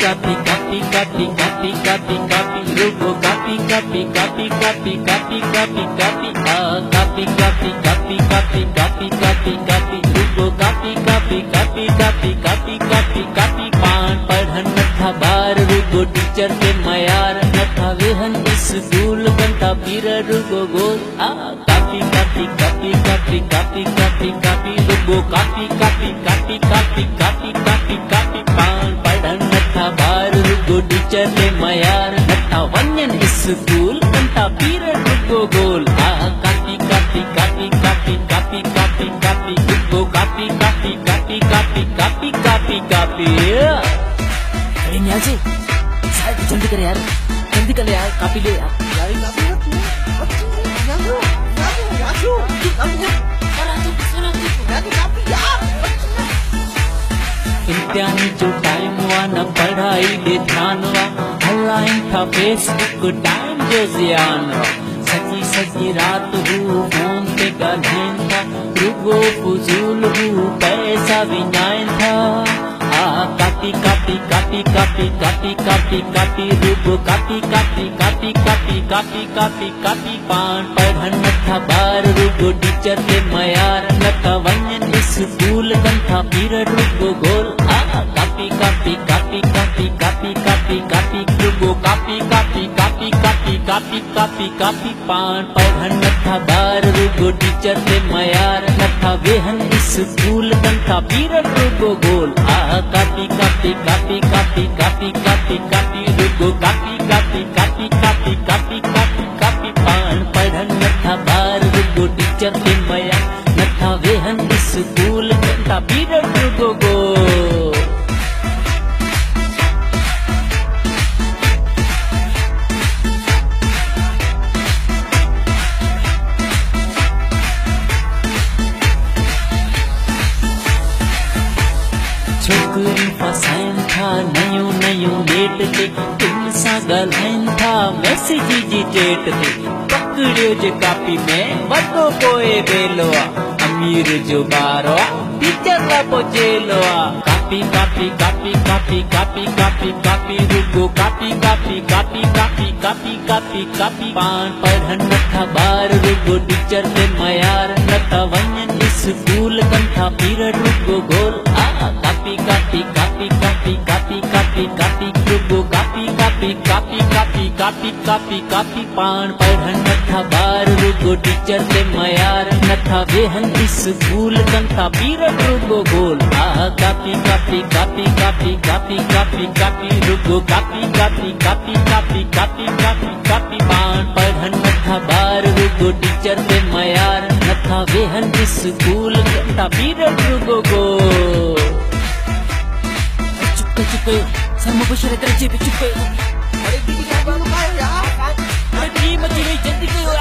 Copy कापी कापी कापी कापी कापी रुको कापी कापी कापी कापी कापी कापी कापी कापी कापी कापी कापी कापी कापी कापी रुको कापी कापी कापी कापी कापी कापी कापी पान पढ़न नथा बार रुको टीचर के मयार नथा वेहन स्कूल बनता पीर रुको गोल कापी कापी कापी कापी कापी कापी कापी रुको कापी कापी कापी कापी कापी कापी कापी पान पढ़न नथा बार रुको टीचर के मयार नथा वन्यन स्कूल बनता पीर रुको गोल कापी कापी कापी कापी कापी कापी कापी रुको कापी कापी कापी कापी कापी कापी कापी अरे न्याल से साहब जल्दी कर यार, जल्दी कर यार, कापी ले यार। इम्तिहान जो टाइम हुआ न पढ़ाई दे ध्यान हुआ ऑनलाइन था फेसबुक टाइम जो जियान हुआ सजी सजी रात हूँ फोन पे गानें था रुगो फजूल हूँ पैसा विनायन था कापी कापी कापी कापी कापी कापी कापी रुगो कापी कापी कापी कापी कापी कापी कापी पान पढ़न नथा बार रुगो टीचर के मयार नथा वन्यन स्कूल गंथा पीरियड रुगो गोल कापी कापी कापी कापी कापी कापी कापी रुगो कापी कापी कापी कापी कापी कापी कापी पान पढ़न नथा बार रुगो टीचर के मयार नथा वेहन स्कूल गंथा पीरियड रुगो गोल कापी कापी कापी कापी कापी कापी कापी रुगो कापी कापी कापी कापी कापी कापी कापी पान पढ़न नथा बार रुगो टीचर के मयार नथा वेहन स्कूल गंथा पीरियड रुगो गोल छोकरी फसाइन था नयो नयो डेट ते तुम सा गलाइन था मैसेज जी डेट ते पकड़ियो जे कापी में वडो कोए बेलोआ अमीर जो बारो टीचर का पोजेलोआ कापी कापी कापी कापी कापी कापी कापी रुको कापी कापी कापी कापी कापी कापी कापी पान पढ़न नथा बार रुको टीचर के मयार नथा वन्यन स्कूल गंथा पीरियड रुको गोल कापी कापी कापी कापी कापी कापी कापी रुको कापी कापी कापी कापी कापी कापी कापी पान पढ़न नथा बार रुको टीचर के मयार नथा वेहन स्कूल गंथा पीरियड रुको गोल कापी कापी कापी कापी कापी कापी कापी रुको कापी कापी कापी कापी कापी कापी कापी पान पढ़न नथा बार रुको टीचर के मयार नथा वेहन स्कूल गंथा पीरियड रुको गोल चुप सर मुबशर तेरे जेब चुप। अरे दीदी क्या बात है यार, अरे टीम मची गई, जल्दी करो।